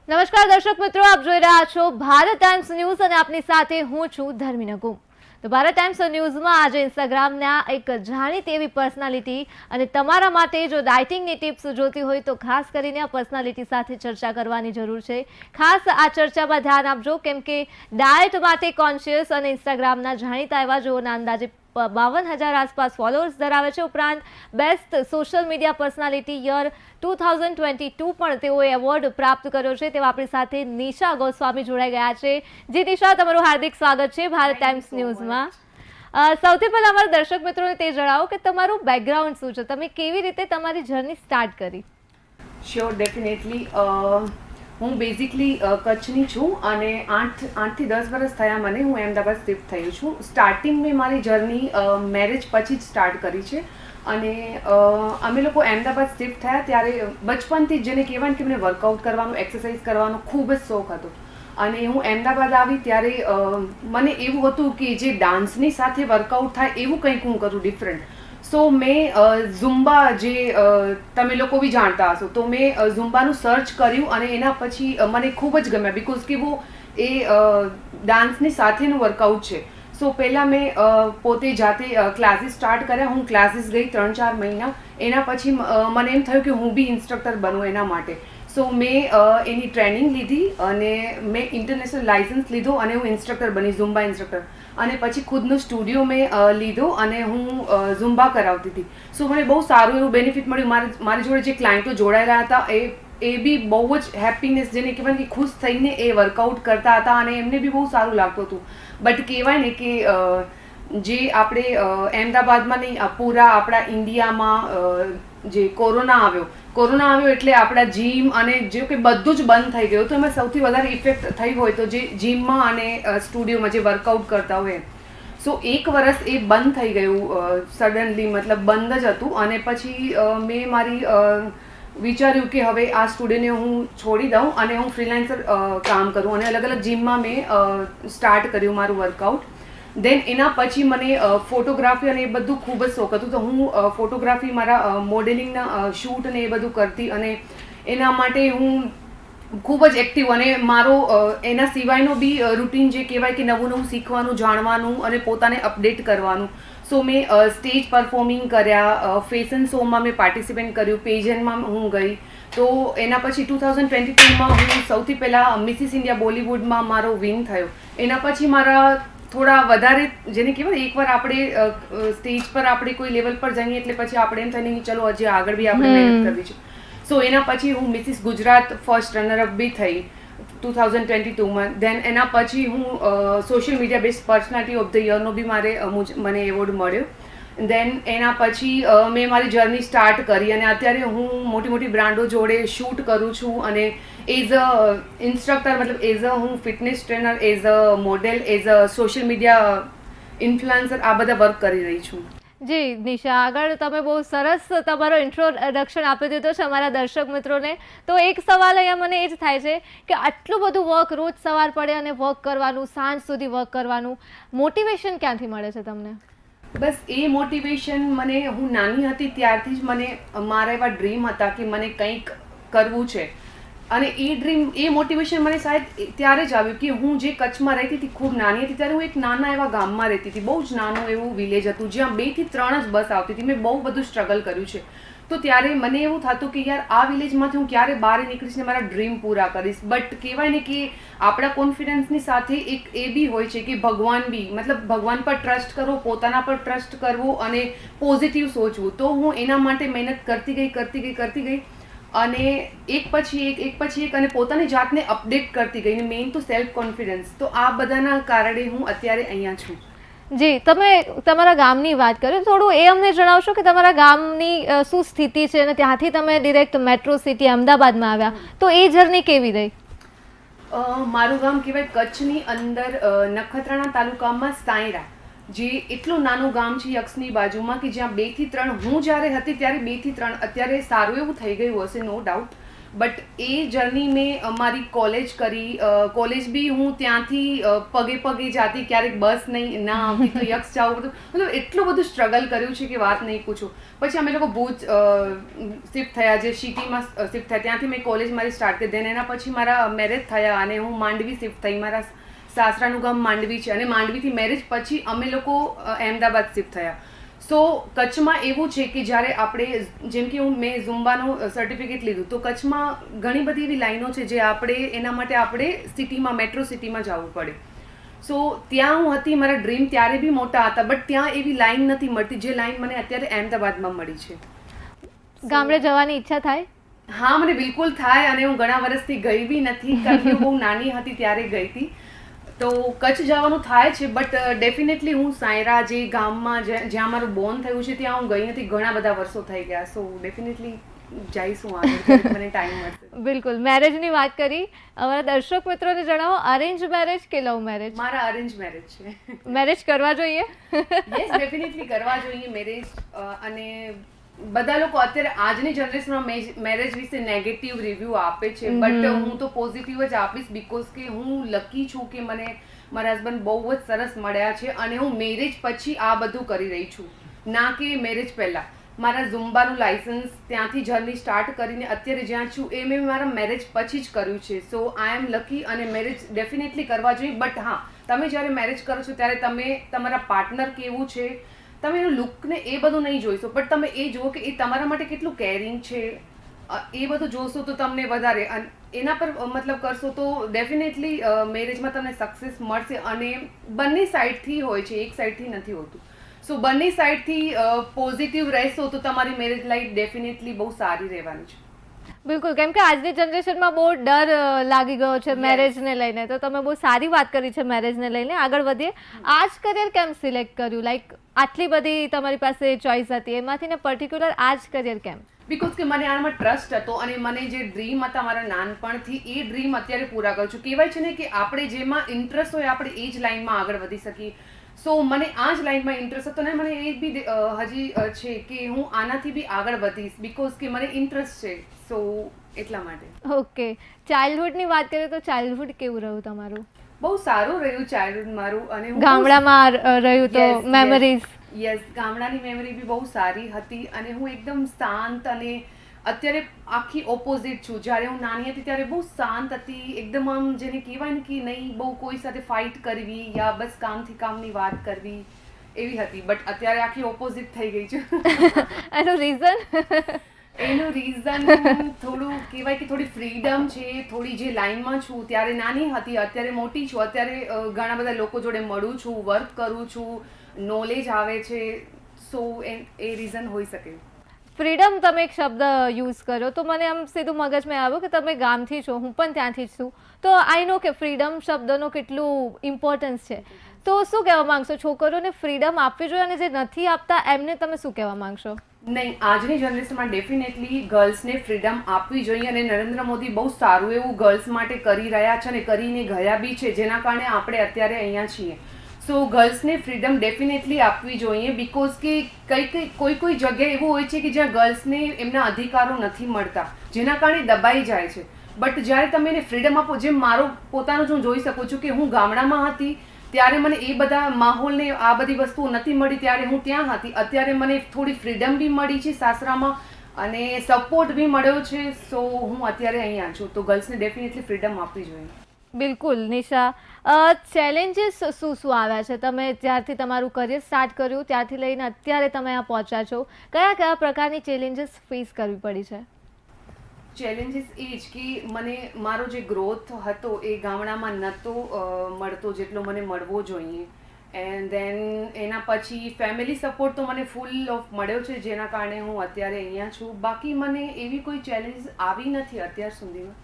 નમસ્કાર દર્શક મિત્રો, આપ જોઈ રહ્યા છો ભારત ટાઈમ્સ ન્યૂઝ અને આપની સાથે હું છું ધર્મિના ગુમ। તો ભારત ટાઈમ્સ ન્યૂઝમાં આજે ઇન્સ્ટાગ્રામના એક જાણીતી એવી પર્સનાલિટી અને તમારા માટે જો ડાયટિંગની ટિપ્સ જોતી હોય તો ખાસ કરીને આ પર્સનાલિટી સાથે ચર્ચા કરવાની જરૂર છે। ખાસ આ ચર્ચામાં ધ્યાન આપજો કેમ કે ડાયટ માટે કોન્શિયસ અને ઇન્સ્ટાગ્રામના જાણીતા એવા જેઓના અંદાજે 52,000 આસપાસ ફોલોઅર્સ ધરાવે છે। ઉપરાંત best social media personality year 2022 પણ તેઓએ એવોર્ડ પ્રાપ્ત કર્યો છે। તેવા આપણી સાથે નિશા ગોસ્વામી જોડાઈ ગયા છે। જી નિશા, તમારું હાર્દિક સ્વાગત છે ભારત ટાઈમ્સ ન્યૂઝમાં। સૌથી પહેલા અમારા દર્શક મિત્રોને તે જણાવો કે તમારું બેકગ્રાઉન્ડ શું છે, તમે કેવી રીતે તમારી જર્ની સ્ટાર્ટ કરી? Sure, definitely. હું બેઝિકલી કચ્છની છું અને 8 થી 10 વર્ષ થયા મને હું અમદાવાદ શિફ્ટ થઈ છું। સ્ટાર્ટિંગ મેં મારી જર્ની મેરેજ પછી જ સ્ટાર્ટ કરી છે અને અમે લોકો અમદાવાદ શિફ્ટ થયા ત્યારે બચપનથી જેને કહેવાય કે મને વર્કઆઉટ કરવાનો, એક્સરસાઇઝ કરવાનો ખૂબ જ શોખ હતો અને હું અમદાવાદ આવી ત્યારે મને એવું હતું કે જે ડાન્સની સાથે વર્કઆઉટ થાય એવું કંઈક હું કરું ડિફરન્ટ। સો મેં ઝુમ્બા જે તમે લોકો બી જાણતા હશો તો મેં ઝુમ્બાનું સર્ચ કર્યું અને એના પછી મને ખૂબ જ ગમ્યા બિકોઝ કે वो એ ડાન્સની સાથેનું વર્કઆઉટ છે। સો પહેલાં મેં પોતે જાતે ક્લાસીસ સ્ટાર્ટ કર્યા। હું ક્લાસીસ ગઈ 3-4 મહિના, એના પછી મને એમ થયું કે હું બી ઇન્સ્ટ્રક્ટર બનું એના માટે। સો મેં એની ટ્રેનિંગ લીધી અને મેં ઇન્ટરનેશનલ લાઇસન્સ લીધો અને હું ઇન્સ્ટ્રક્ટર બની, ઝુમ્બા ઇન્સ્ટ્રક્ટર। અને પછી ખુદનું સ્ટુડિયો મેં લીધો અને હું ઝુમ્બા કરાવતી હતી। સો મને બહુ સારું એવું બેનિફિટ મળ્યું। મારી જોડે જે ક્લાયન્ટો જોડાયેલા હતા એ બી બહુ જ હેપીનેસ, જેને કહેવાય કે ખુશ થઈને એ વર્કઆઉટ કરતા હતા અને એમને બી બહુ સારું લાગતું હતું। બટ કહેવાય ને કે જે આપણે અમદાવાદમાં નહીં, પૂરા આપણા ઇન્ડિયામાં જે કોરોના આવ્યો એટલે આપણા જીમ અને જે કે બધું જ બંધ થઈ ગયું। તો એમાં સૌથી વધારે ઇફેક્ટ થઈ હોય તો જે જીમમાં અને સ્ટુડિયોમાં જે વર્કઆઉટ કરતા હોય। સો 1 વર્ષ એ બંધ થઈ ગયું સડનલી, મતલબ બંધ જ હતું અને પછી મેં મારી વિચાર્યું કે હવે આ સ્ટુડિયોને હું છોડી દઉં અને હું ફ્રીલાન્સર કામ કરું અને અલગ અલગ જીમમાં મેં સ્ટાર્ટ કર્યું મારું વર્કઆઉટ। દેન એના પછી મને ફોટોગ્રાફી અને એ બધું ખૂબ જ શોખ હતું તો હું ફોટોગ્રાફી, મારા મોડેલિંગના શૂટ ને એ બધું કરતી અને એના માટે હું ખૂબ જ એક્ટિવ અને મારો એના સિવાયનો બી રૂટીન જે કહેવાય કે નવું નવું શીખવાનું, જાણવાનું અને પોતાને અપડેટ કરવાનું। સો મેં સ્ટેજ પરફોર્મિંગ કર્યા, ફેશન શોમાં મેં પાર્ટિસિપેટ કર્યું, પેજનમાં હું ગઈ। તો એના પછી 2022માં હું સૌથી પહેલાં મિસિસ ઇન્ડિયા બોલિવૂડમાં મારો વિન થયો। એના પછી મારા થોડા વધારે, જેને કહેવાય એકવાર આપણે સ્ટેજ પર આપણે કોઈ લેવલ પર જઈએ એટલે પછી આપણે એમ થાય કે ચલો હજી આગળ બી આપણે મહેનત કરવી છે। સો એના પછી હું મિસિસ ગુજરાત ફર્સ્ટ રનરઅપ બી થઈ 2022માં। દેન એના પછી હું social media based personality of the યરનો બી મને એવોર્ડ મળ્યો। દેન એના પછી મેં મારી જર્ની સ્ટાર્ટ કરી અને અત્યારે હું મોટી મોટી બ્રાન્ડો જોડે શૂટ કરું છું અને એઝ અ ઇન્સ્ટ્રક્ટર, મતલબ એઝ અ હું fitness trainer, as a model, as a social media influencer આ બધા વર્ક કરી રહી છું। જી નિશા, આગળ તમે બહુ સરસ તમારો ઇન્ટ્રોડક્શન આપી દીધો છે અમારા દર્શક મિત્રોને। તો એક સવાલ અહીંયા મને એ જ થાય છે કે આટલું બધું વર્ક રોજ સવાર પડે અને વર્ક કરવાનું, સાંજ સુધી વર્ક કરવાનું, મોટિવેશન ક્યાંથી મળે છે તમને? બસ એ મોટિવેશન મને, હું નાની હતી ત્યારથી જ મને મારા એવા ડ્રીમ હતા કે મને કંઈક કરવું છે અને એ ડ્રીમ, એ મોટિવેશન મને શાયદ ત્યારે જ આવ્યું કે હું જે કચ્છમાં રહેતી હતી, ખૂબ નાની હતી ત્યારે હું એક નાના એવા ગામમાં રહેતી હતી। બહુ જ નાનું એવું વિલેજ હતું જ્યાં 2 થી 3 જ બસ આવતી હતી। મેં બહુ બધું સ્ટ્રગલ કર્યું છે। તો ત્યારે મને એવું થતું કે યાર આ વિલેજમાંથી હું ક્યારે બહાર નીકળીશ ને મારા ડ્રીમ પૂરા કરીશ। બટ કહેવાય ને કે આપણા કોન્ફિડન્સની સાથે એક એ બી હોય છે કે ભગવાન બી, મતલબ ભગવાન પર ટ્રસ્ટ કરવો, પોતાના પર ટ્રસ્ટ કરવો અને પોઝિટિવ સોચવું। તો હું એના માટે મહેનત કરતી ગઈ અને એક પછી એક અને પોતાની જાતને અપડેટ કરતી ગઈ, મેઇન તો સેલ્ફ કોન્ફિડન્સ। તો આ બધાના કારણે હું અત્યારે અહીંયા છું। જી, તમે તમારા ગામની વાત કરી, થોડું એ અમને જણાવશો કે તમારા ગામની શું સ્થિતિ છે અને ત્યાંથી તમે ડિરેક્ટ મેટ્રો સિટી અમદાવાદમાં આવ્યા, તો એ જર્ની કેવી રહી? મારું ગામ કહેવાય કચ્છની અંદર નખત્રાણા તાલુકામાં સાંયરા, જે એટલું નાનું ગામ છે યક્ષની બાજુમાં કે જ્યાં 2 થી 3, હું જ્યારે હતી ત્યારે 2 થી 3, અત્યારે સારું એવું થઈ ગયું હશે નો ડાઉટ, બટ એ જર્ની મેં મારી કોલેજ કરી. કોલેજ બી હું ત્યાંથી પગે પગે જાતી, ક્યારેક બસ નહીં ના આવતી તો યક્ષ જાવું બધું, મતલબ એટલું બધું સ્ટ્રગલ કર્યું છે કે વાત નહીં પૂછું. પછી અમે લોકો ભુજ શિફ્ટ થયા, જે સિટીમાં શિફ્ટ થયા, ત્યાંથી મેં કોલેજ મારી સ્ટાર્ટ કરી. દેન એના પછી મારા મેરેજ થયા અને હું માંડવી શિફ્ટ થઈ. મારા સાસરાનું ગામ માંડવી છે અને માંડવીથી મેરેજ પછી અમે લોકો અહેમદાબાદ શિફ્ટ થયા. સો કચ્છમાં એવું છે કે જ્યારે આપણે, જેમ કે મેં ઝુમ્બાનું સર્ટિફિકેટ લીધું, તો કચ્છમાં ઘણી બધી એવી લાઈનો છે જે આપણે એના માટે આપણે સિટીમાં, મેટ્રો સિટીમાં જવું પડે. સો ત્યાં હું હતી, મારા ડ્રીમ ત્યારે બી મોટા હતા, બટ ત્યાં એવી લાઈન નથી મળતી જે લાઈન મને અત્યારે અહેમદાબાદમાં મળી છે. ગામડે જવાની ઈચ્છા થાય? હા, મને બિલકુલ થાય અને હું ઘણા વર્ષથી ગઈ બી નથી, કારણ કે હું બહુ નાની હતી ત્યારે ગઈ હતી. તો કચ્છ જવાનું થાય છે, બટ ડેફિનેટલી હું સાયરા, જે ગામમાં જ્યાં મારું બોર્ન થયું છે, ત્યાં હું ગઈ નથી. ઘણા બધા વર્ષો થઈ ગયા. સો ડેફિનેટલી જઈશું આગળ, મને ટાઈમ મળશે. બિલકુલ. મેરેજની વાત કરી, અમારા દર્શક મિત્રોને જણાવો, અરેન્જ મેરેજ કે લવ મેરેજ? મારા અરેન્જ મેરેજ છે. મેરેજ કરવા જોઈએ? યસ, ડેફિનેટલી કરવા જોઈએ મેરેજ. અને બધા લોકો અત્યારે આજની જનરેશનમાં મેરેજ વિશે નેગેટિવ રિવ્યૂ આપે છે, બટ હું તો પોઝિટિવ જ આપીશ, બીકોઝ કે હું લકી છું કે મને મારા હસબન્ડ બહુ જ સરસ મળ્યા છે અને હું મેરેજ પછી આ બધું કરી રહી છું, ના કે મેરેજ પહેલાં. મારા ઝુમ્બાનું લાઇસન્સ ત્યાંથી જર્ની સ્ટાર્ટ કરીને અત્યારે જ્યાં છું એ મેં મારા મેરેજ પછી જ કર્યું છે. સો આઈ એમ લકી અને મેરેજ ડેફિનેટલી કરવા જોઈએ. બટ હા, તમે જ્યારે મેરેજ કરો છો ત્યારે તમે તમારા પાર્ટનર કેવું છે, તમે એનું લુકને એ બધું નહીં જોઈશો, બટ તમે એ જુઓ કે એ તમારા માટે કેટલું કેરિંગ છે, એ બધું જોશો તો તમને વધારે એના પર મતલબ કરશો તો ડેફિનેટલી મેરેજમાં તમને સક્સેસ મળશે. અને બંને સાઈડથી હોય છે, એક સાઈડથી નથી હોતું. સો બંને સાઈડથી પોઝિટિવ રહેશો તો તમારી મેરેજ લાઈફ ડેફિનેટલી બહુ સારી રહેવાની છે. બિલકુલ, કેમ કે આજની જનરેશનમાં બહુ ડર લાગી ગયો છે મેરેજને લઈને. તો તમે બહુ સારી વાત કરી છે મેરેજને લઈને. આગળ વધીએ. આ જ કરિયર કેમ સિલેક્ટ કર્યું? લાઈક આટલી બધી તમારી પાસે ચોઈસ હતી, એમાંથી ને પર્ટિક્યુલર આ જ કરિયર કેમ? બીકોઝ કે મને આમાં ટ્રસ્ટ હતો અને મને જે ડ્રીમ હતા મારા નાનપણથી, એ ડ્રીમ અત્યારે પૂરા કરું છું. કહેવાય છે ને કે આપણે જેમાં ઇન્ટરેસ્ટ હોય આપણે એ જ લાઈનમાં આગળ વધી શકીએ. સો મને આ જ લાઈનમાં ઇન્ટરેસ્ટ હતો અને મને એ બી હજી છે કે હું આનાથી બી આગળ વધીશ, બીકોઝ કે મને ઇન્ટરેસ્ટ છે. સો એટલા માટે. ઓકે. ચાઇલ્ડહુડની વાત કરીએ તો ચાઇલ્ડહુડ કેવું રહ્યું તમારું? બહુ સારું રહ્યું ચાઇલ્ડહુડ મારું. અને ગામડામાં રહ્યું તો મેમરીઝ? યસ, ગામડાની મેમરી બી બહુ સારી હતી અને હું એકદમ શાંત, અને અત્યારે આખી ઓપોઝિટ છું. જ્યારે હું નાની હતી ત્યારે બહુ શાંત હતી, એકદમ આમ જેને કહેવાય ને કે નહીં બહુ કોઈ સાથે ફાઇટ કરવી યા બસ કામથી કામની વાત કરવી એવી હતી. બટ અત્યારે આખી ઓપોઝિટ થઈ ગઈ છું. એનું રીઝન? એનું રીઝન થોડું કહેવાય કે થોડી ફ્રીડમ છે, થોડી જે લાઈનમાં છું ત્યારે નાની હતી, અત્યારે મોટી છું, અત્યારે ઘણા બધા લોકો જોડે મળું છું, વર્ક કરું છું, નોલેજ આવે છે. સો એ રીઝન હોઈ શકે. ફ્રીડમ તમે એક શબ્દ યુઝ કર્યો તો મને આમ સીધું મગજમાં આવ્યું કે તમે ગામથી છો, હું પણ ત્યાંથી જ છું, તો આઈ નો કે ફ્રીડમ શબ્દનો કેટલું ઇમ્પોર્ટન્સ છે. તો શું કહેવા માંગશો? છોકરીઓને ફ્રીડમ આપવી જોઈએ અને જે નથી આપતા એમને તમે શું કહેવા માંગશો? નહીં, આજની જનરેશનમાં ડેફિનેટલી ગર્લ્સને ફ્રીડમ આપવી જોઈએ અને નરેન્દ્ર મોદી બહુ સારું એવું ગર્લ્સ માટે કરી રહ્યા છે અને કરીને ગયા બી છે, જેના કારણે આપણે અત્યારે અહીંયા છીએ. સો ગર્લ્સને ફ્રીડમ ડેફિનેટલી આપવી જોઈએ, બીકોઝ કે કોઈ જગ્યાએ એવું હોય છે કે જ્યાં ગર્લ્સને એમના અધિકારો નથી મળતા, જેના કારણે દબાઈ જાય છે. બટ જ્યારે તમે એને ફ્રીડમ આપો, જેમ મારો પોતાનો હું જોઈ શકું છું કે હું ગામડામાં હતી ત્યારે મને એ બધા માહોલને આ બધી વસ્તુઓ નથી મળી, ત્યારે હું ત્યાં હતી. અત્યારે મને થોડી ફ્રીડમ બી મળી છે સાસરામાં અને સપોર્ટ બી મળ્યો છે. સો હું અત્યારે અહીંયા છું. તો ગર્લ્સને ડેફિનેટલી ફ્રીડમ આપવી જોઈએ. બિલકુલ. નિશા, ચેલેન્જીસ શું શું આવ્યા છે? તમે જ્યારથી તમારું કરિયર સ્ટાર્ટ કર્યું ત્યારથી લઈને અત્યારે તમે આ પહોંચ્યા છો, કયા કયા પ્રકારની ચેલેન્જીસ ફેસ કરવી પડી છે? ચેલેન્જીસ એ જ કે મને મારો જે ગ્રોથ હતો એ ગામડામાં નહોતો મળતો જેટલો મને મળવો જોઈએ. એન્ડ ધેન એના પછી ફેમિલી સપોર્ટ તો મને ફૂલ ઓફ મળ્યો છે, જેના કારણે હું અત્યારે અહીંયા છું. બાકી મને એવી કોઈ ચેલેન્જ આવી નથી અત્યાર સુધીમાં.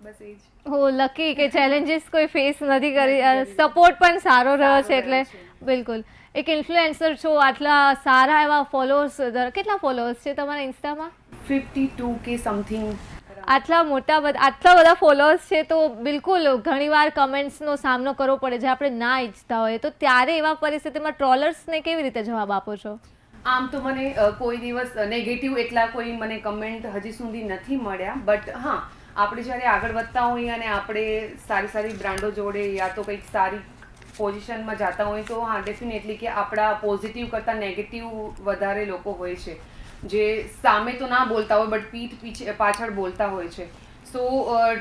બસ એ જ. હો, લકી કે ચેલેન્જીસ કોઈ ફેસ નથી કરી, સપોર્ટ પણ સારો રહ્યો છે. એટલે બિલકુલ એક ઇન્ફ્લુએન્સર છો, આટલા સારા એવા ફોલોઅર્સ, કેટલા ફોલોઅર્સ છે તમારા ઇન્સ્ટામાં? 52K something. આટલા બધા ફોલોઅર્સ છે તો બિલકુલ ઘણીવાર કમેન્ટ્સનો સામનો કરવો પડે જે આપણે ના ઈચ્છતા હોય. તો ત્યારે એવા પરિસ્થિતિમાં ટ્રોલર્સને કેવી રીતે જવાબ આપો છો? આમ તો મને કોઈ દિવસ નેગેટિવ એટલા કોઈ મને કમેન્ટ હજી સુધી નથી મળ્યા, બટ હા, આપણે જ્યારે આગળ વધતા હોઈએ અને આપણે સારી સારી બ્રાન્ડો જોડે યા તો કંઈક સારી પોઝિશનમાં જતા હોય તો હા, ડેફિનેટલી કે આપણા પોઝિટિવ કરતાં નેગેટિવ વધારે લોકો હોય છે, જે સામે તો ના બોલતા હોય બટ પીઠ પાછળ બોલતા હોય છે. સો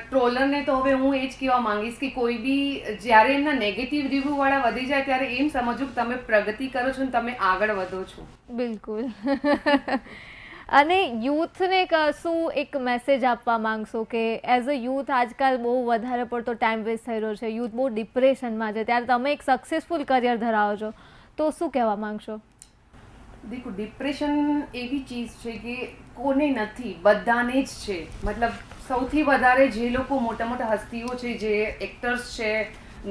ટ્રોલરને તો હવે હું એ જ કહેવા માંગીશ કે કોઈ બી જ્યારે એમના નેગેટિવ રિવ્યૂવાળા વધી જાય ત્યારે એમ સમજો કે તમે પ્રગતિ કરો છો ને તમે આગળ વધો છો. બિલકુલ. અને યુથને શું એક મેસેજ આપવા માંગશો કે એઝ અ યુથ આજકાલ બહુ વધારે પડતો ટાઈમ વેસ્ટ થઈ રહ્યો છે, યુથ બહુ ડિપ્રેશનમાં છે, ત્યારે તમે એક સક્સેસફુલ કરિયર ધરાવો છો તો શું કહેવા માંગશો? દેખો, ડિપ્રેશન એવી ચીજ છે કે કોને નથી, બધાને જ છે. મતલબ સૌથી વધારે જે લોકો મોટા મોટા હસ્તીઓ છે, જે એક્ટર્સ છે,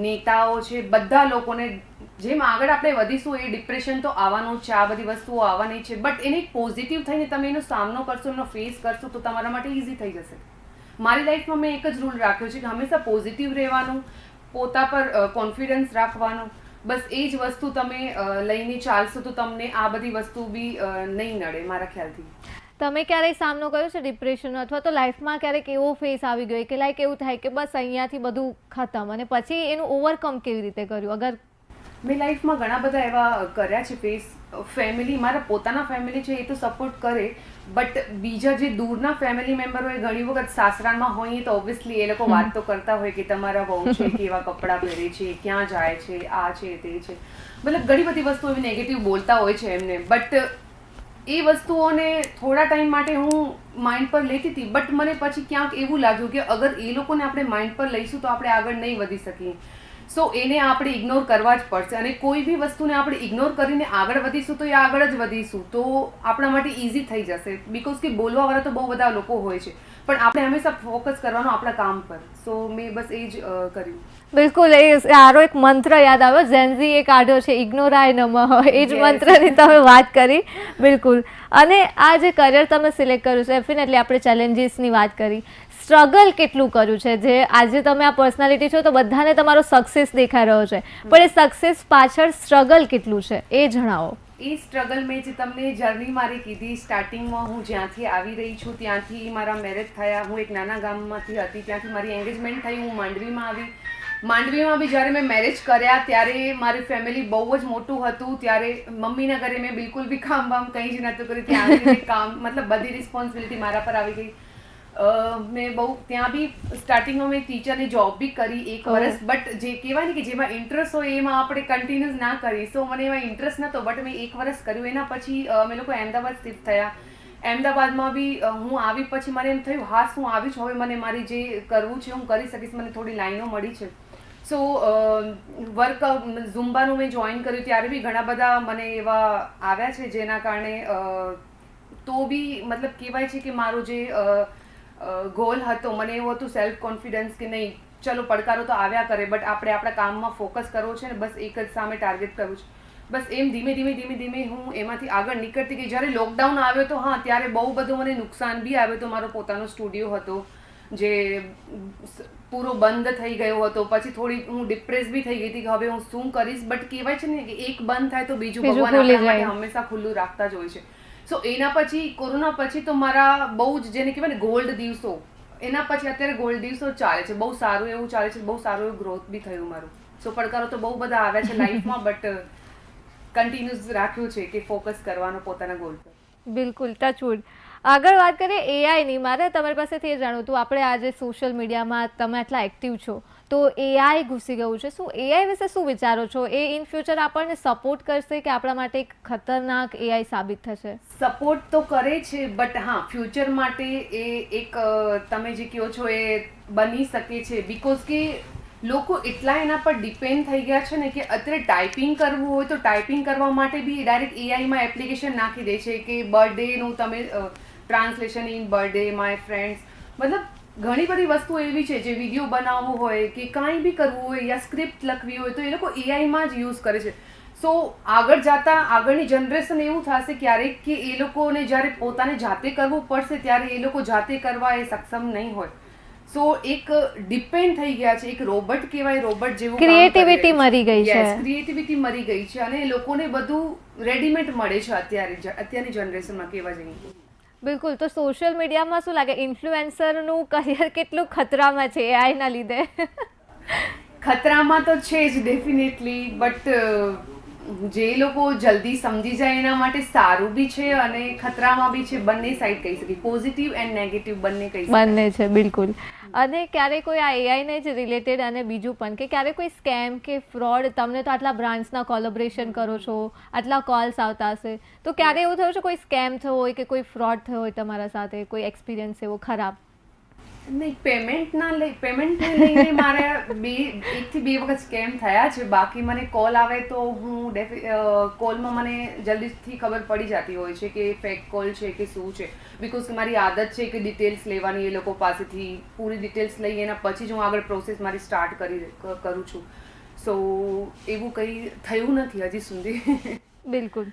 નેતાઓ છે, બધા લોકોને જેમ આગળ આપણે વધીશું એ ડિપ્રેશન તો આવવાનું જ છે, આ બધી વસ્તુઓ આવવાની છે, બટ એને પોઝિટિવ થઈને તમે એનો સામનો કરશો, એનો ફેસ કરશો તો તમારા માટે ઇઝી થઈ જશે. મારી લાઈફમાં મેં એક જ રૂલ રાખ્યો છે કે હંમેશા પોઝિટિવ રહેવાનું, પોતા પર કોન્ફિડન્સ રાખવાનું. બસ એ જ વસ્તુ તમે લઈને ચાલશો તો તમને આ બધી વસ્તુ બી નહીં નડે મારા ખ્યાલથી. તમે ક્યારેય સામનો કર્યો છે ડિપ્રેશનનો, અથવા તો લાઈફમાં ક્યારેક એવો ફેસ આવી ગયો કે લાઈક એવું થાય કે બસ અહીંયાથી બધું ખતમ, અને પછી એનું ઓવરકમ કેવી રીતે કર્યું? અગર મેં લાઈફમાં ઘણા બધા એવા કર્યા છે ફેસ. ફેમિલી, મારા પોતાના ફેમિલી છે એ તો સપોર્ટ કરે, બટ બીજા જે દૂરના ફેમિલી મેમ્બર હોય, ઘણી વખત સાસરામાં હોઈએ તો ઓબ્વિયસલી એ લોકો વાત તો કરતા હોય કે તમારા વહુ છે, કેવા કપડાં પહેરે છે, ક્યાં જાય છે, આ છે તે છે, મતલબ ઘણી બધી વસ્તુઓ એવી નેગેટિવ બોલતા હોય છે એમને. બટ એ વસ્તુઓને થોડા ટાઈમ માટે હું માઇન્ડ પર લેતી હતી, બટ મને પછી ક્યાંક એવું લાગ્યું કે અગર એ લોકોને આપણે માઇન્ડ પર લઈશું તો આપણે આગળ નહીં વધી શકીએ. સો એને આપણે ઇગ્નોર કરવા જ પડશે, અને કોઈ બી વસ્તુને આપણે ઇગ્નોર કરીને આગળ વધીશું તો એ આગળ જ વધીશું, તો આપણા માટે ઇઝી થઈ જશે. બિકોઝ કે બોલવાવાળા તો બહુ બધા લોકો હોય છે, પણ આપણે હંમેશા ફોકસ કરવાનો આપણા કામ પર. સો મેં બસ એ જ કર્યું. બિલકુલ, એ સારો એક મંત્ર યાદ આવ્યો, ઝેનઝી એ કાઢ્યો છે, ઇગ્નોરાય નમઃ, એ જ મંત્રની તમે વાત કરી. બિલકુલ. અને આ જે કરિયર તમે સિલેક્ટ કર્યું છે, ડેફિનેટલી આપણે ચેલેન્જીસની વાત કરી, સ્ટ્રગલ કેટલું કર્યું છે? જે આજે તમે આ પર્સનાલિટી છો તો બધાને તમારો સક્સેસ દેખાઈ રહ્યો છે, પણ એ સક્સેસ પાછળ સ્ટ્રગલ કેટલું છે એ જણાવો. એ સ્ટ્રગલ મેં જે તમને જર્ની મારી કીધી, સ્ટાર્ટિંગમાં હું જ્યાંથી આવી રહી છું ત્યાંથી મારા મેરેજ થયા. હું એક નાના ગામમાંથી હતી, ત્યાંથી મારી એંગેજમેન્ટ થઈ, હું માંડવીમાં આવી. માંડવીમાં બી જ્યારે મેં મેરેજ કર્યા ત્યારે મારી ફેમિલી બહુ જ મોટું હતું. ત્યારે મમ્મીના ઘરે મેં બિલકુલ બી કામ બામ કંઈ જ નહોતું કર્યું. ત્યાં આવીને કામ, મતલબ બધી રિસ્પોન્સિબિલિટી મારા પર આવી ગઈ. મેં બહુ ત્યાં બી સ્ટાર્ટિંગમાં મેં ટીચરની જોબ બી કરી 1 વર્ષ, બટ જે કહેવાય ને કે જેમાં ઇન્ટરેસ્ટ હોય એમાં આપણે કન્ટિન્યુઅસ ના કરી. સો મને એમાં ઇન્ટરેસ્ટ નહોતો, બટ મેં 1 વર્ષ કર્યું. એના પછી અમે લોકો અમદાવાદ શિફ્ટ થયા. અમદાવાદમાં બી હું આવી પછી મને એમ થયું હાસ હું આવી છું, હવે મને મારી જે કરવું છે હું કરી શકીશ, મને થોડી લાઈનો મળી છે. સો વર્ક ઝુમ્બાનું મેં જોઈન કર્યું, ત્યારે બી ઘણા બધા મને એવા આવ્યા છે જેના કારણે તો બી મતલબ કહેવાય છે કે મારો જે ગોલ હતો, મને એવું હતું સેલ્ફ કોન્ફિડન્સ કે નહીં ચલો પડકારો તો આવ્યા કરે, બટ આપણે આપણા કામમાં ફોકસ કરવો છે ને, બસ એક જ સામે ટાર્ગેટ કરવું છે. બસ એમ ધીમે ધીમે હું એમાંથી આગળ નીકળતી ગઈ. જ્યારે લોકડાઉન આવ્યો તો હા, ત્યારે બહુ બધું મને નુકસાન બી આવ્યો. તો મારો પોતાનો સ્ટુડિયો હતો જે પૂરો બંધ થઈ ગયો હતો. પછી થોડી હું ડિપ્રેસ બી થઈ ગઈ હતી કે હવે હું શું કરીશ, બટ કહેવાય છે ને કે એક બંધ થાય તો બીજું ભગવાન આપણા માટે હંમેશા ખુલ્લું રાખતા જ હોય છે. સો એના પછી કોરોના પછી તો મારા બહુ જ જેને કહેવાય ને ગોલ્ડ દિવસો, એના પછી અત્યારે ગોલ્ડ દિવસો ચાલે છે, બહુ સારું એવું ચાલે છે, બહુ સારું એવું ગ્રોથ બી થયું મારું. સો પડકારો તો બહુ બધા આવ્યા છે લાઈફમાં, બટ કન્ટિન્યુઅસ રાખ્યું છે કે ફોકસ કરવાનો પોતાના ગોલ પર. બિલકુલ, ટચવુડ. આગળ વાત કરીએ એઆઈની. મારે તમારી પાસેથી એ જાણવું હતું, આપણે આજે સોશિયલ મીડિયામાં તમે આટલા એક્ટિવ છો, તો એઆઈ ઘૂસી ગયું છે. શું એઆઈ વિશે શું વિચારો છો? એ ઇન ફ્યુચર આપણને સપોર્ટ કરશે કે આપણા માટે એક ખતરનાક એઆઈ સાબિત થશે? સપોર્ટ તો કરે છે, બટ હા, ફ્યુચર માટે એ એક તમે જે કહો છો એ બની શકે છે. બીકોઝ કે લોકો એટલા એના પર ડિપેન્ડ થઈ ગયા છે ને કે અત્યારે ટાઈપિંગ કરવું હોય તો ટાઈપિંગ કરવા માટે બી ડાયરેક્ટ એઆઈમાં એપ્લિકેશન નાખી દે છે કે બર્થડેનું તમે translation in birthday, my friends, મતલબ ઘણી બધી વસ્તુ એવી છે જે વિડીયો બનાવવું હોય કે કાંઈ બી કરવું હોય યા સ્ક્રિપ્ટ લખવી હોય તો એ લોકો એઆઈમાં જ યુઝ કરે છે. સો આગળ જતાં આગળની જનરેશન એવું થશે ક્યારેક કે એ લોકોને જ્યારે પોતાને જાતે કરવું પડશે ત્યારે એ લોકો જાતે કરવા એ સક્ષમ નહીં હોય. સો એક ડિપેન્ડ થઈ ગયા છે, એક રોબોટ કહેવાય, રોબોટ જેવું કામ કરી ક્રિએટિવિટી રહ્યું મરી ગઈ છે. Yes, ક્રિએટિવિટી મરી ગઈ છે અને લોકોને બધું રેડીમેડ મળે છે અત્યારની જનરેશનમાં કહેવા જઈએ. બિલકુલ. તો સોશિયલ મીડિયામાં શું લાગે ઇન્ફ્લુએન્સરનું કરિયર કેટલું ખતરામાં છે એઆઈના લીધે? ખતરામાં તો છે જ ડેફિનેટલી, બટ જે લોકો જલ્દી સમજી જાય એના માટે સારું બી છે અને ખતરામાં બી છે. બંને સાઈડ કહી શકીએ, પોઝિટિવ એન્ડ નેગેટિવ બંને કહી શકીએ. બંને છે બિલકુલ. અને ક્યારે કોઈ આ એઆઈને જ રિલેટેડ અને બીજું પણ કે ક્યારે કોઈ સ્કેમ કે ફ્રોડ, તમને તો આટલા બ્રાન્ડ્સના કોલેબોરેશન કરો છો, આટલા કોલ્સ આવતા હશે, તો ક્યારે એવું થયું છે કોઈ સ્કેમ થયો હોય કે કોઈ ફ્રોડ થયો હોય તમારા સાથે, કોઈ એક્સપિરિયન્સ એવો ખરાબ? નહીં, પેમેન્ટને લઈને મારે 1 થી 2 વખત સ્કેમ થયા છે. બાકી મને કોલ આવે તો હું કોલમાં મને જલ્દીથી ખબર પડી જતી હોય છે કે ફેક કોલ છે કે શું છે, બિકોઝ મારી આદત છે કે ડિટેલ્સ લેવાની એ લોકો પાસેથી, પૂરી ડિટેલ્સ લઈ એના પછી જ હું આગળ પ્રોસેસ મારી સ્ટાર્ટ કરું છું. સો એવું કંઈ થયું નથી હજી સુધી. બિલકુલ.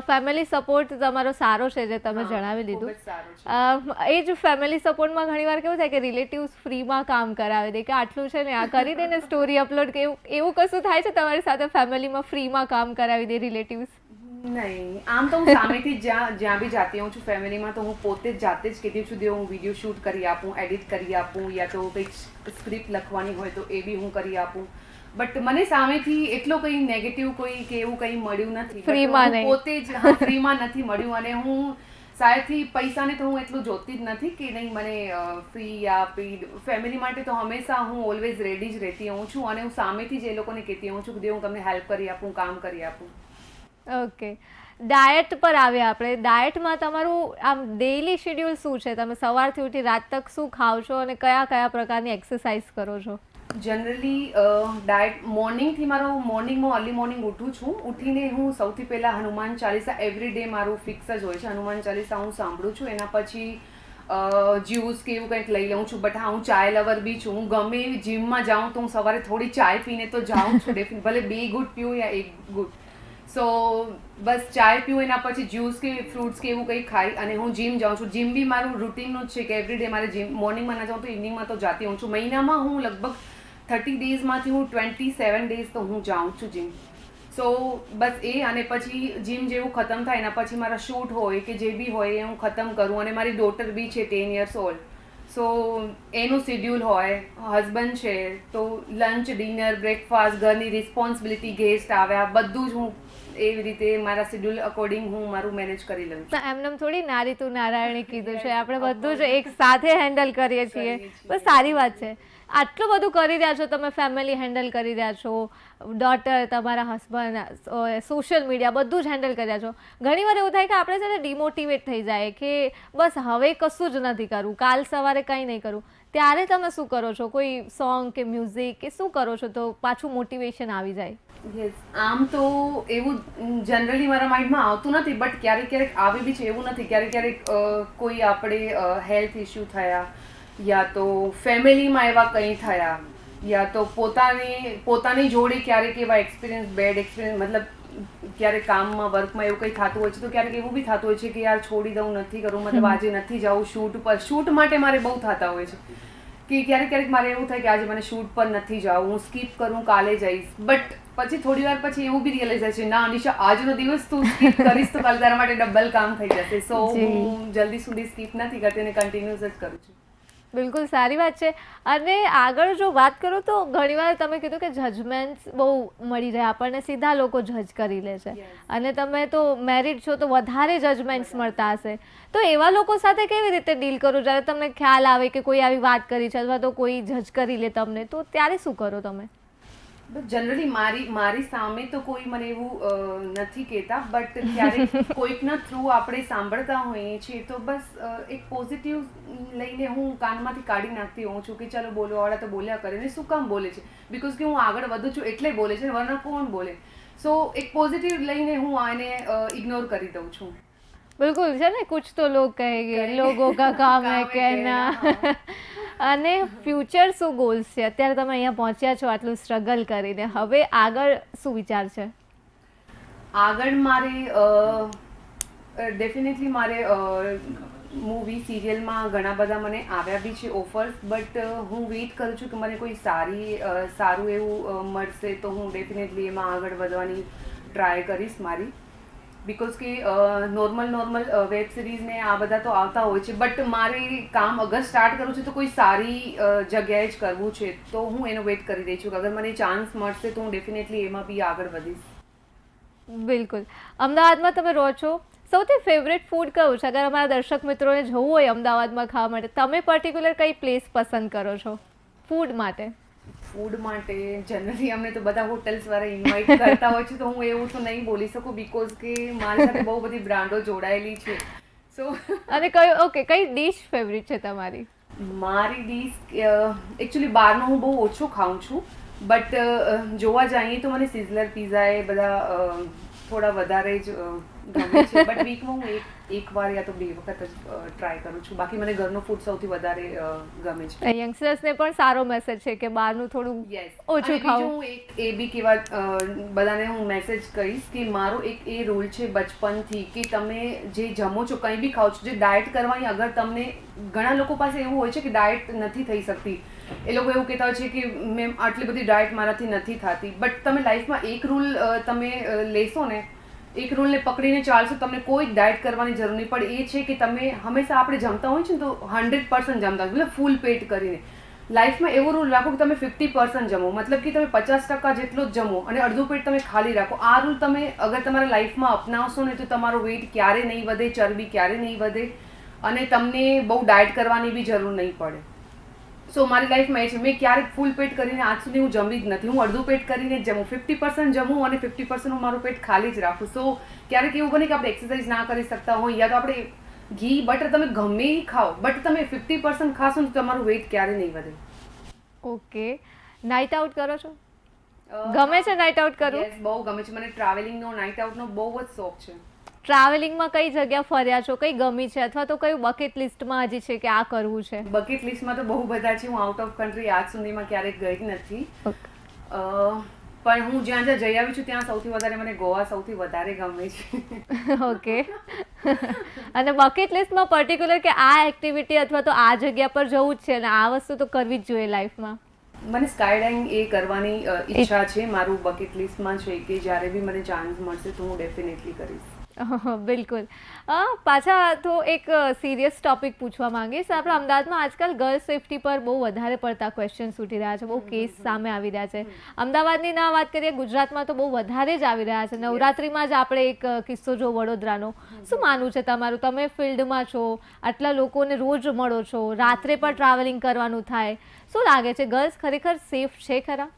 ફેમિલી સપોર્ટ તમારો સારો છે જે તમે જણાવી દીધું. ખૂબ જ સારું છે. એ જ ફેમિલી સપોર્ટમાં ઘણીવાર કેવું થાય કે રિલેટિવ્સ ફ્રીમાં કામ કરાવે દે કે આટલું છે ને આ કરી દે ને સ્ટોરી અપલોડ, કે એવું કશું થાય છે તમારી સાથે ફેમિલીમાં ફ્રીમાં કામ કરાવી દે રિલેટિવ્સ? નહીં, આમ તો હું સામેથી જ્યાં બી જાતી હોઉં છું ફેમિલીમાં, તો હું પોતે જ જાતે જ કહેતી છું, હું વિડીયો શૂટ કરી આપું, એડિટ કરી આપું, યા તો કંઈક સ્ક્રિપ્ટ લખવાની હોય તો એ બી હું કરી આપું. બટ મને સામેથી એટલો કંઈ નેગેટિવ કોઈ કે એવું કંઈ મળ્યું નથી. ફ્રીમાં નહીં. પોતે જ ફ્રીમાં નથી મળ્યું. અને હું શાયદથી પૈસાને તો હું એટલું જોતી જ નથી કે નહીં મને ફ્રી યા પેડ. ફેમિલી માટે તો હંમેશા હું ઓલવેઝ રેડી જ રહેતી હોઉં છું અને હું સામેથી જ એ લોકોને કહેતી હોઉં છું કે હું તમને હેલ્પ કરી આપું, કામ કરી આપું. ઓકે. ડાયટ પર આવ્યા આપણે. ડાયટમાં તમારું આમ ડેઈલી શેડ્યુલ શું છે? તમે સવારથી ઉઠી રાત તક શું ખાઓ છો અને કયા કયા પ્રકારની એક્સરસાઇઝ કરો છો? જનરલી ડાયટ મોર્નિંગમાં અર્લી મોર્નિંગ ઉઠું છું. ઉઠીને હું સૌથી પહેલાં હનુમાન ચાલીસા એવરી ડે મારું ફિક્સ જ હોય છે. હનુમાન ચાલીસા હું સાંભળું છું. એના પછી જ્યુસ કે એવું કંઈક લઈ લઉં છું. બટ હા, હું ચાય લવર બી છું. હું ગમે એવી જીમમાં જાઉં તો હું સવારે થોડી ચાય પીને તો જાઉં છું ડેફિનેટ, ભલે 2 ગુટ પીવું યા 1 ગુટ. સો બસ ચાય પીવું, એના પછી જ્યુસ કે ફ્રૂટ્સ કે એવું કંઈ ખાઈ અને હું જીમ જાઉં છું. જીમ બી મારું રૂટીનનું જ છે કે એવરી ડે મારે જીમ મોર્નિંગમાં ના જાઉં તો ઇવનિંગમાં તો જાતી હોઉં છું. મહિનામાં હું લગભગ 30 ડેઝમાંથી હું 27 ડેઝ તો હું જાઉં છું જીમ. સો બસ એ, અને પછી જીમ જેવું ખતમ થાય એના પછી મારા શૂટ હોય કે જે બી હોય એ હું ખતમ કરું. અને મારી ડોટર બી છે 10 years old, સો એનું શેડ્યુલ હોય. હસબન્ડ છે તો લંચ, ડિનર, બ્રેકફાસ્ટ, ઘરની રિસ્પોન્સિબિલિટી, ગેસ્ટ આવ્યા, બધું જ હું એવી રીતે મારા શેડ્યુલ અકોર્ડિંગ હું મારું મેનેજ કરી લઉં છું. એમને થોડી નારી તું નારાયણી કીધું છે, આપણે બધું જ એક સાથે હેન્ડલ કરીએ છીએ. બસ સારી વાત છે. આટલું બધું કરી રહ્યા છો તમે, ફેમિલી હેન્ડલ કરી રહ્યા છો, ડોટર, તમારા હસબન્ડ, સોશિયલ મીડિયા, બધું જ હેન્ડલ કરી રહ્યા છો. ઘણીવાર એવું થાય કે આપણે છે ને ડિમોટિવેટ થઈ જાય કે બસ હવે કશું જ નથી કરવું, કાલ સવારે કંઈ નહીં કરવું. ત્યારે તમે શું કરો છો? કોઈ સોંગ કે મ્યુઝિક કે શું કરો છો તો પાછું મોટિવેશન આવી જાય? યસ, આમ તો એવું જનરલી મારા માઇન્ડમાં આવતું નથી, બટ ક્યારેક ક્યારેક આવી બી છે. એવું નથી, ક્યારેક ક્યારેક કોઈ આપણે હેલ્થ ઇસ્યુ થયા, યા તો ફેમિલીમાં એવા કંઈ થયા, યા તો પોતાની જોડે ક્યારેક એવા એક્સપિરિયન્સ, બેડ એક્સપિરિયન્સ, મતલબ ક્યારેક કામમાં, વર્કમાં એવું કંઈ થતું હોય છે તો ક્યારેક એવું બી થતું હોય છે કે યાર છોડી દઉં, નથી કરું, મતલબ આજે નથી જવું શૂટ પર. શૂટ માટે મારે બહુ થતા હોય છે કે ક્યારેક મારે એવું થાય કે આજે મને શૂટ પર નથી જવું, હું સ્કીપ કરું, કાલે જઈશ. બટ પછી થોડી વાર પછી એવું બી રિયલાઇઝ થાય છે, ના અનિશા, આજનો દિવસ તું સ્કીપ કરીશ તો કાલે તારા માટે ડબલ કામ થઈ જશે. સો હું જલ્દી સુધી સ્કીપ નથી કરતી અને કન્ટિન્યુઅસ જ કરું છું. બિલકુલ સારી વાત છે. અને આગળ જો વાત કરું તો ઘણીવાર તમે કીધું કે જજમેન્ટ્સ બહુ મળી જાય આપણને, સીધા લોકો જજ કરી લે છે. અને તમે તો મેરિડ છો તો વધારે જજમેન્ટ્સ મળતા હશે. તો એવા લોકો સાથે કેવી રીતે ડીલ કરું જ્યારે તમને ખ્યાલ આવે કે કોઈ આવી વાત કરી છે અથવા તો કોઈ જજ કરી લે તમને, તો ત્યારે શું કરો તમે? જનરલી મારી સામે તો કોઈ મને એવું નથી કહેતા, બટ ક્યારેક કોઈકના થ્રુ આપણે સાંભળતા હોઈએ છીએ તો બસ એક પોઝિટિવ લઈને હું કાનમાંથી કાઢી નાખતી હોઉં છું કે ચાલો બોલવાવાળા તો બોલ્યા કરે ને, શું કામ બોલે છે, બિકોઝ કે હું આગળ વધું છું એટલે બોલે છે, વરના કોણ બોલે. સો એક પોઝિટિવ લઈને હું આને ઇગ્નોર કરી દઉં છું. બિલકુલ છે ને, કુછ તો લોગ કહેંગે, લોગો કા કામ હૈ કહેના. અને ફ્યુચર શું ગોલ્સ છે? અત્યારે તમે અહીંયા પહોંચ્યા છો આટલું સ્ટ્રગલ કરીને, હવે આગળ શું વિચાર છે? આગળ મારે ડેફિનેટલી મારે મૂવી સિરિયલમાં ઘણા બધા મને આવ્યા બી છે ઓફર્સ, બટ હું વેઇટ કરું છું કે મને કોઈ સારું એવું મળશે તો હું ડેફિનેટલી એમાં આગળ વધવાની ટ્રાય કરીશ મારી. બિકોઝ કે નોર્મલ વેબ સિરીઝ ને આ બધા તો આવતા હોય છે, બટ મારે કામ અગર સ્ટાર્ટ કરવું છે તો કોઈ સારી જગ્યાએ જ કરવું છે, તો હું એનો વેઇટ કરી રહી છું કે અગર મને ચાન્સ મળશે તો હું ડેફિનેટલી એમાં બી આગળ વધીશ. બિલકુલ. અમદાવાદમાં તમે રહો છો, સૌથી ફેવરેટ ફૂડ કયું છે? અગર અમારા દર્શક મિત્રોને જવું હોય અમદાવાદમાં ખાવા માટે, તમે પર્ટિક્યુલર કઈ પ્લેસ પસંદ કરો છો ફૂડ માટે? ફૂડ માટે જનરલી અમને તો બધા હોટલ્સ વાળા ઇન્વાઇટ કરતા હોય છે, તો હું એવું તો નહીં બોલી શકું બિકોઝ કે મારી સાથે બહુ બધી બ્રાન્ડો જોડાયેલી છે. સો અને કઈ ડીશ ફેવરિટ છે તમારી? મારી ડીશ એકચ્યુઅલી બહારનું હું બહુ ઓછું ખાઉં છું, બટ જોવા જઈએ તો મને સિઝલર પીઝા એ બધા થોડા વધારે જ ગમે છે. બટ વીકમાં હું એક વાર યા તો 2 વખત જ ટ્રાય કરું છું. બાકી મને ઘરનું ફૂડ સૌથી વધારે ગમે છે. યંગસ્ટર્સને પણ સારો મેસેજ છે કે બહારનું થોડું ઓછું ખાવું. હું એક એ બી કેવા બધાને હું મેસેજ કહીશ કે મારો એક એ રૂલ છે બચપનથી કે તમે જે જમો છો, કંઈ બી ખાઓ છો, જે ડાયટ કરવાની, અગર તમને ઘણા લોકો પાસે એવું હોય છે કે ડાયટ નથી થઈ શકતી, એ લોકો એવું કહેતા હોય છે કે મેમ આટલી બધી ડાયટ મારાથી નથી થતી, બટ તમે લાઈફમાં એક રૂલ તમે લેશો ને, એક રૂલને પકડીને ચાલશો, તમને કોઈ ડાયટ કરવાની જરૂર નહીં પડે. એ છે કે તમે હંમેશા આપણે જમતા હોય છે ને તો 100% જમતા હોય, મતલબ ફૂલ પેટ કરીને. લાઈફમાં એવો રૂલ રાખો કે તમે 50% જમો, મતલબ કે તમે 50% જેટલો જ જમો અને અડધું પેટ તમે ખાલી રાખો. આ રૂલ તમે અગર તમારા લાઈફમાં અપનાવશો ને તો તમારો વેઇટ ક્યારે નહીં વધે, ચરબી ક્યારે નહીં વધે અને તમને બહુ ડાયટ કરવાની બી જરૂર નહીં પડે. સો મારી લાઈફમાં એ છે, મેં ક્યારેક ફૂલ પેટ કરીને આજ સુધી હું જમી જ નથી. હું અડધું પેટ કરીને જ જમું, 50% જમું અને 50% હું મારું પેટ ખાલી જ રાખું. સો ક્યારેક એવું બને કે આપણે એક્સરસાઇઝ ના કરી શકતા હોય યા તો આપણે ઘી બટર તમે ગમે એ ખાઓ, બટ તમે 50% ખાશો ને તો તમારું વેઇટ ક્યારે નહીં વધે. ઓકે. નાઇટ આઉટ કરો છો? ગમે છે નાઇટ આઉટ કરવું? યસ, બહુ ગમે છે મને. ટ્રાવેલિંગનો, નાઇટ આઉટનો બહુ જ શોખ છે. ટ્રાવેલિંગમાં કઈ જગ્યા ફર્યા છો, કઈ ગમી છે, અથવા તો કયું બકેટ લિસ્ટમાં હજી છે કે આ કરવું છે? બકેટ લિસ્ટમાં તો બહુ બધા છે. હું આઉટ ઓફ કન્ટ્રી આજ સુધીમાં ક્યારેક ગઈ નથી, પણ હું જ્યાં જઈ આવી છું ત્યાં સૌથી વધારે મને ગોવા સૌથી વધારે ગમે છે. ઓકે. અને બકેટ લિસ્ટમાં પર્ટિક્યુલર કે આ એક્ટિવિટી અથવા તો આ જગ્યા પર જવું જ છે અને આ વસ્તુ તો કરવી જ જોઈએ લાઈફમાં? મને સ્કાય ડાઇવિંગ એ કરવાની ઈચ્છા છે. મારું બકેટ લિસ્ટમાં છે કે જ્યારે બી મને ચાન્સ મળશે તો હું ડેફિનેટલી કરીશ. બિલકુલ. પાછા તો એક સિરિયસ ટોપિક પૂછવા માંગીશ. આપણા અમદાવાદમાં આજકાલ ગર્લ સેફટી પર બહુ વધારે પડતા ક્વેશ્ચન્સ ઉઠી રહ્યા છે, બહુ કેસ સામે આવી રહ્યા છે. અમદાવાદની ના વાત કરીએ, ગુજરાતમાં તો બહુ વધારે જ આવી રહ્યા છે. નવરાત્રિમાં જ આપણે એક કિસ્સો જો વડોદરાનો. શું માનવું છે તમારું? તમે ફિલ્ડમાં છો, આટલા લોકોને રોજ મળો છો, રાત્રે પણ ટ્રાવેલિંગ કરવાનું થાય, શું લાગે છે ગર્લ્સ ખરેખર સેફ છે ખરા?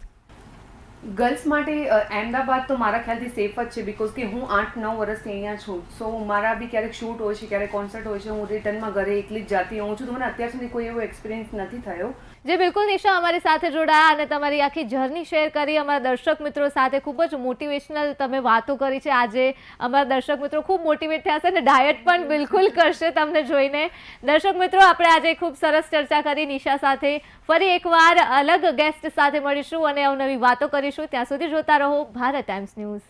ગર્લ્સ માટે અહેમદાબાદ તો મારા ખ્યાલથી સેફ જ છે, બિકોઝ કે હું 8-9 વર્ષથી અહીંયા છું. સો મારા બી ક્યારેક શૂટ હોય છે, ક્યારેક કોન્સર્ટ હોય છે, હું રિટર્નમાં ઘરે એકલી જ જાતી હોઉં છું, તો મને અત્યાર સુધી કોઈ એવો એક્સપિરિયન્સ નથી થયો. જે બિલકુલ નિશા અમારી સાથે જોડાયા અને તમારી આખી જર્ની શેર કરી અમારા દર્શક મિત્રો સાથે. ખૂબ જ મોટિવેશનલ તમે વાતો કરી છે. આજે અમારા દર્શક મિત્રો ખૂબ મોટિવેટ થયા છે અને ડાયટ પણ બિલકુલ કરશે તમને જોઈને. દર્શક મિત્રો, આપણે આજે ખૂબ સરસ ચર્ચા કરી નિશા સાથે. ફરી એકવાર અલગ ગેસ્ટ સાથે મળીશું અને અવનવી વાતો કરીશું. ત્યાં સુધી જોતા રહો ભારત ટાઈમ્સ ન્યૂઝ.